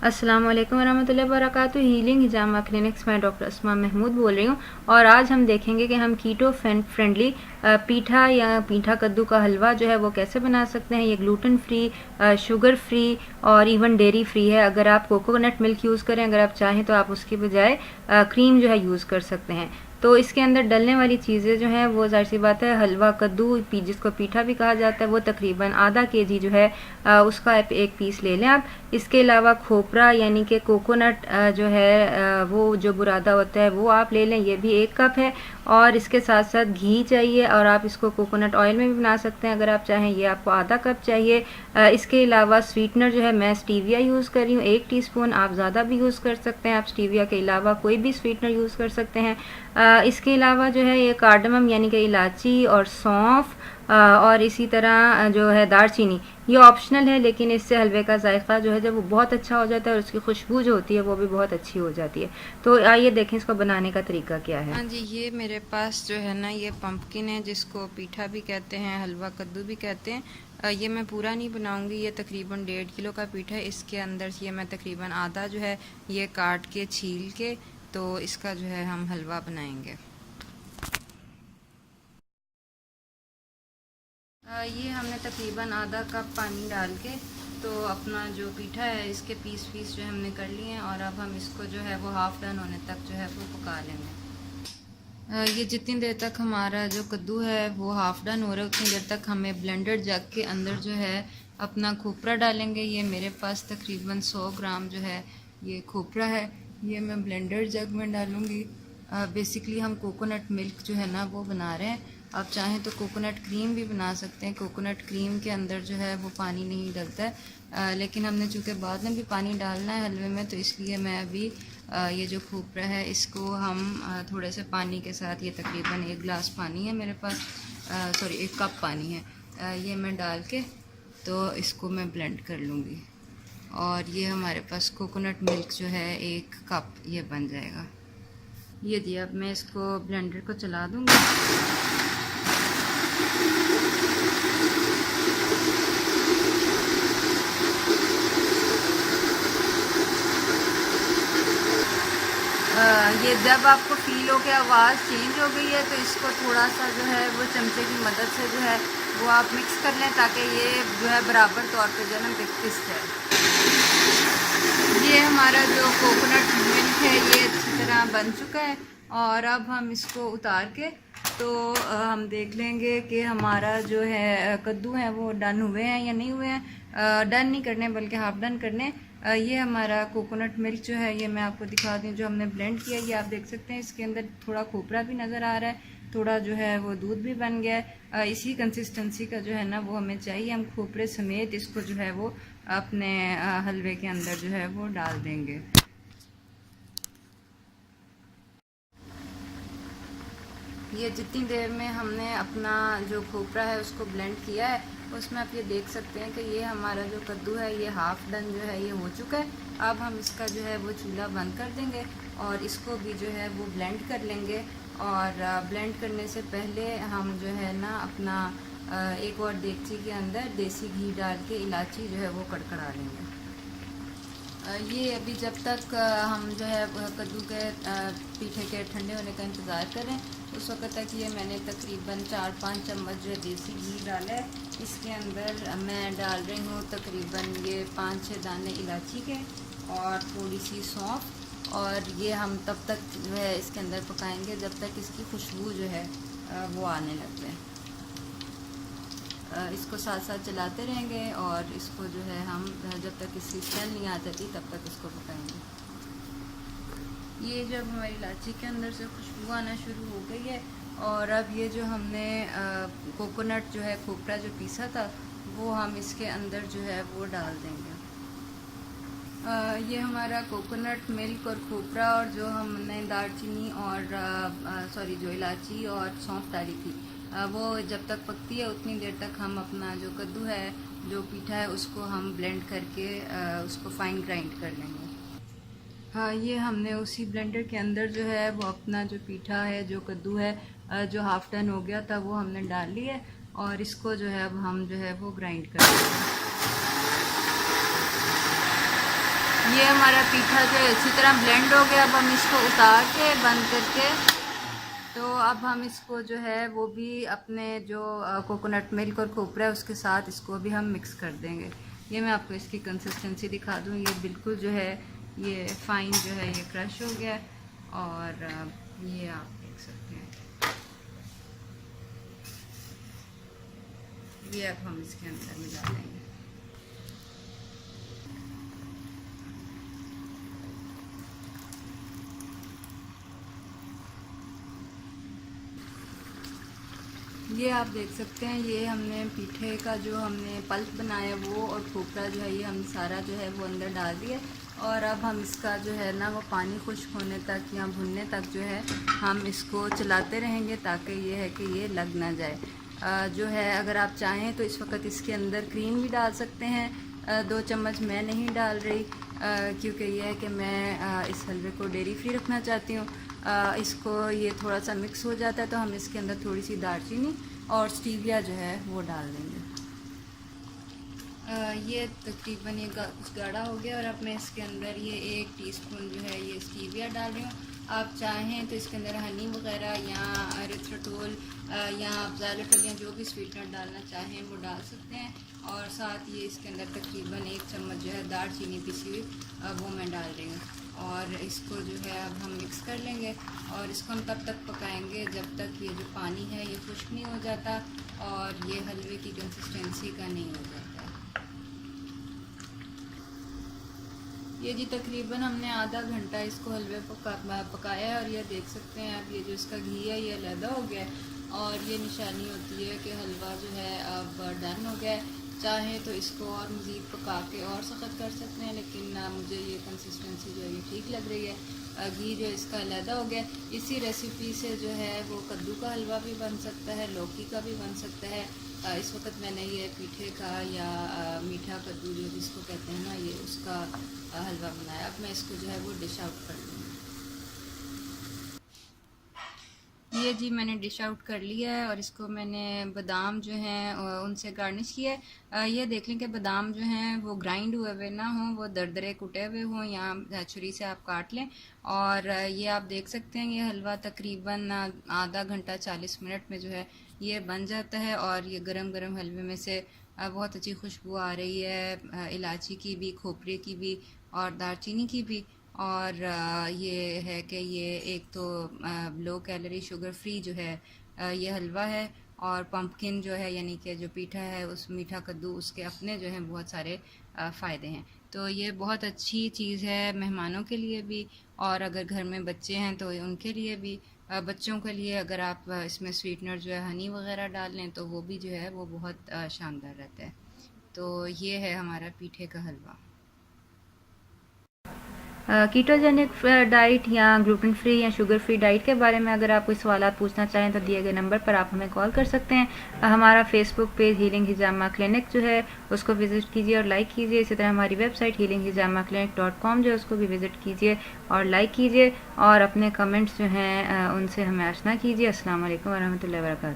अस्सलाम वालेकुम वरहमतुल्लाहि वबरकातुहू। हीलिंग हिजामा क्लिनिक्स में डॉक्टर अस्मा महमूद बोल रही हूँ और आज हम देखेंगे कि हम कीटो फ्रेंडली पीठा या पीठा कद्दू का हलवा जो है वो कैसे बना सकते हैं। ये ग्लूटेन फ्री, शुगर फ्री और इवन डेयरी फ्री है। अगर आप कोकोनट मिल्क यूज़ करें, अगर आप चाहें तो आप उसकी बजाय क्रीम जो है यूज़ कर सकते हैं। तो इसके अंदर डलने वाली चीज़ें जो हैं वो ज़ाहिर सी बात है, हलवा कद्दू जिसको पीठा भी कहा जाता है, वो तकरीबन आधा केजी जो है उसका एक पीस ले लें आप। इसके अलावा खोपरा यानी कि कोकोनट जो है वो जो बुरादा होता है वो आप ले लें, ये भी 1 कप है। और इसके साथ साथ घी चाहिए और आप इसको कोकोनट ऑयल में भी बना सकते हैं अगर आप चाहें, ये आपको आधा कप चाहिए। इसके अलावा स्वीटनर जो है मैं स्टीविया यूज़ कर रही हूँ 1 टीस्पून, आप ज़्यादा भी यूज़ कर सकते हैं, आप स्टीविया के अलावा कोई भी स्वीटनर यूज़ कर सकते हैं। इसके अलावा जो है ये कार्डमम यानी कि इलायची और सौंफ और इसी तरह जो है दालचीनी, ये ऑप्शनल है, लेकिन इससे हलवे का जायका जो है जब वो बहुत अच्छा हो जाता है और उसकी खुशबू जो होती है वो भी बहुत अच्छी हो जाती है। तो आइए देखें इसको बनाने का तरीका क्या है। हाँ जी, ये मेरे पास जो है ना ये पंपकिन है, जिसको पीठा भी कहते हैं, हलवा कद्दू भी कहते हैं। ये मैं पूरा नहीं बनाऊंगी, ये तकरीबन 1.5 किलो का पीठा है। इसके अंदर ये मैं तकरीबन आधा जो है ये काट के छील के तो इसका जो है हम हलवा बनाएंगे। ये हमने तकरीबन आधा कप पानी डाल के तो अपना जो पीठा है इसके पीस जो हमने कर लिए हैं और अब हम इसको जो है वो हाफ़ डन होने तक जो है वो पका लेंगे। ये जितनी देर तक हमारा जो कद्दू है वो हाफ़ डन हो रहा है उतनी देर तक हमें ब्लेंडर जग के अंदर जो है अपना खोपरा डालेंगे। ये मेरे पास तकरीबन 100 ग्राम जो है ये खोपरा है, ये मैं ब्लेंडर जग में डालूँगी। बेसिकली हम कोकोनट मिल्क जो है ना वो बना रहे हैं, आप चाहें तो कोकोनट क्रीम भी बना सकते हैं। कोकोनट क्रीम के अंदर जो है वो पानी नहीं डलता है, लेकिन हमने चूँकि बाद में भी पानी डालना है हलवे में, तो इसलिए मैं अभी ये जो खोपरा है इसको हम थोड़े से पानी के साथ, ये तकरीबन 1 गिलास पानी है मेरे पास, सॉरी 1 कप पानी है, ये मैं डाल के तो इसको मैं ब्लेंड कर लूँगी और ये हमारे पास कोकोनट मिल्क जो है 1 कप ये बन जाएगा। ये जी, अब मैं इसको ब्लेंडर को चला दूँगी। ये जब आपको फील हो कि आवाज़ चेंज हो गई है तो इसको थोड़ा सा जो है वो चमचे की मदद से जो है वो आप मिक्स कर लें ताकि ये जो है बराबर तौर पे जो है ना पिस्ट है। ये हमारा जो कोकोनट मिल्क है ये अच्छी तरह बन चुका है और अब हम इसको उतार के तो हम देख लेंगे कि हमारा जो है कद्दू है वो डन हुए हैं या नहीं हुए हैं। डन नहीं करने बल्कि हाफ डन करने। ये हमारा कोकोनट मिल्क जो है ये मैं आपको दिखा दूँ, जो हमने ब्लेंड किया ये आप देख सकते हैं। इसके अंदर थोड़ा खोपरा भी नज़र आ रहा है, थोड़ा जो है वो दूध भी बन गया है। इसी कंसिस्टेंसी का जो है ना वो हमें चाहिए। हम खोपरे समेत इसको जो है वो अपने हलवे के अंदर जो है वो डाल देंगे। ये जितनी देर में हमने अपना जो खोपरा है उसको ब्लेंड किया है उसमें आप ये देख सकते हैं कि ये हमारा जो कद्दू है ये हाफ़ डन जो है ये हो चुका है। अब हम इसका जो है वो चूल्हा बंद कर देंगे और इसको भी जो है वो ब्लेंड कर लेंगे। और ब्लेंड करने से पहले हम जो है ना अपना एक और देगची के अंदर देसी घी डाल के इलायची जो है वो कड़कड़ा लेंगे। ये अभी जब तक हम जो है कद्दू के पीठे के ठंडे होने का इंतज़ार करें उस वक्त तक ये मैंने तकरीबन 4-5 चम्मच जो है देसी घी डाला है। इसके अंदर मैं डाल रही हूँ तकरीबन ये 5-6 दाने इलायची के और थोड़ी सी सौंफ, और ये हम तब तक जो है इसके अंदर पकाएंगे जब तक इसकी खुशबू जो है वो आने लगते हैं। इसको साथ साथ चलाते रहेंगे और इसको जो है हम जब तक इसकी स्मेल नहीं आ जाती तब तक इसको पकाएंगे। ये जब हमारी इलायची के अंदर से खुशबू आना शुरू हो गई है और अब ये जो हमने कोकोनट जो है खोपरा जो पीसा था वो हम इसके अंदर जो है वो डाल देंगे। ये हमारा कोकोनट मिल्क और खोपरा और जो हमने दालचीनी और सॉरी जो इलायची और सौंफ डाली थी वो जब तक पकती है उतनी देर तक हम अपना जो कद्दू है जो पीठा है उसको हम ब्लेंड करके उसको फाइन ग्राइंड कर लेंगे। हाँ, ये हमने उसी ब्लेंडर के अंदर जो है वो अपना जो पीठा है जो कद्दू है जो हाफ डन हो गया था वो हमने डाल लिया और इसको जो है अब हम जो है वो ग्राइंड कर लेंगे। ये हमारा पीठा जो है अच्छी तरह ब्लेंड हो गया। अब हम इसको उतार के बंद करके, तो अब हम इसको जो है वो भी अपने जो कोकोनट मिल्क और खोपरा है उसके साथ इसको भी हम मिक्स कर देंगे। ये मैं आपको इसकी कंसिस्टेंसी दिखा दूँ। ये बिल्कुल जो है ये फाइन जो है ये क्रश हो गया और ये आप देख सकते हैं। ये अब हम इसके अंदर मिला देंगे। ये आप देख सकते हैं, ये हमने पीठे का जो हमने पल्प बनाया वो और खोपरा जो है ये हम सारा जो है वो अंदर डाल दिया। और अब हम इसका जो है ना वो पानी खुश्क होने तक या भुनने तक जो है हम इसको चलाते रहेंगे ताकि ये है कि ये लग ना जाए। जो है अगर आप चाहें तो इस वक्त इसके अंदर क्रीम भी डाल सकते हैं। 2 चम्मच मैं नहीं डाल रही क्योंकि ये है कि मैं इस हलवे को डेयरी फ्री रखना चाहती हूँ। इसको ये थोड़ा सा मिक्स हो जाता है तो हम इसके अंदर थोड़ी सी दालचीनी और स्टीविया जो है वो डाल देंगे। ये तकरीबन ये कुछ गाढ़ा हो गया और अब मैं इसके अंदर ये 1 टीस्पून जो है ये स्टीविया डाल रही हूँ। आप चाहें तो इसके अंदर हनी वगैरह या एरिथ्रोटोल या आप ज़ायलोटोल या जो भी स्वीटनर डालना चाहें वो डाल सकते हैं। और साथ ये इसके अंदर तकरीबन 1 चम्मच जो है दालचीनी पिसी हुई वो मैं डाल रही हूँ। और इसको जो है अब हम मिक्स कर लेंगे और इसको हम तब तक पकाएंगे जब तक ये जो पानी है ये खुश्क नहीं हो जाता और ये हलवे की कंसिस्टेंसी का नहीं हो जाता। ये जी तकरीबन हमने आधा घंटा इसको हलवे पकाया है और ये देख सकते हैं आप, ये जो इसका घी है ये अलहदा हो गया है और ये निशानी होती है कि हलवा जो है अब डन हो गया है। चाहे तो इसको और मज़ीद पका के और सख्त कर सकते हैं, लेकिन मुझे ये कंसिस्टेंसी जो है ये ठीक लग रही है। घी जो इसका अलहदा हो गया। इसी रेसिपी से जो है वो कद्दू का हलवा भी बन सकता है, लौकी का भी बन सकता है। इस वक्त मैंने ये पीठे का या मीठा कद्दू जो जिसको कहते हैं ना ये उसका हलवा बनाया। अब मैं इसको जो है वो डिश आउट कर लूँगी। ये जी मैंने डिश आउट कर लिया है और इसको मैंने बादाम जो हैं उनसे गार्निश किया है। ये देख लें कि बादाम जो हैं वो ग्राइंड हुए हुए ना हों, वो दरदरे कुटे हुए हों या छुरी से आप काट लें। और ये आप देख सकते हैं ये हलवा तकरीबन आधा घंटा 40 मिनट में जो है ये बन जाता है। और ये गरम गरम हलवे में से बहुत अच्छी खुशबू आ रही है, इलायची की भी, खोपरे की भी और दालचीनी की भी। और ये है कि ये एक तो लो कैलोरी शुगर फ्री जो है ये हलवा है और पम्पकिन जो है यानी कि जो पीठा है उस मीठा कद्दू उसके अपने जो हैं बहुत सारे फ़ायदे हैं। तो ये बहुत अच्छी चीज़ है मेहमानों के लिए भी और अगर घर में बच्चे हैं तो उनके लिए भी। बच्चों के लिए अगर आप इसमें स्वीटनर जो है हनी वगैरह डाल लें तो वो भी जो है वो बहुत शानदार रहता है। तो ये है हमारा पीठे का हलवा। कीटोजेनिक डाइट या ग्लूटेन फ्री या शुगर फ्री डाइट के बारे में अगर आप कोई सवालात पूछना चाहें तो दिए गए नंबर पर आप हमें कॉल कर सकते हैं। हमारा फेसबुक पेज हीलिंग हिजामा क्लिनिक जो है उसको विज़िट कीजिए और लाइक कीजिए। इसी तरह हमारी वेबसाइट healinghijamaklinik.com जो है उसको भी विज़िट कीजिए और लाइक कीजिए और अपने कमेंट्स जो हैं उनसे हमें आशना कीजिए। अस्सलाम वालेकुम वरहमतुल्लाहि वबरकातुहू।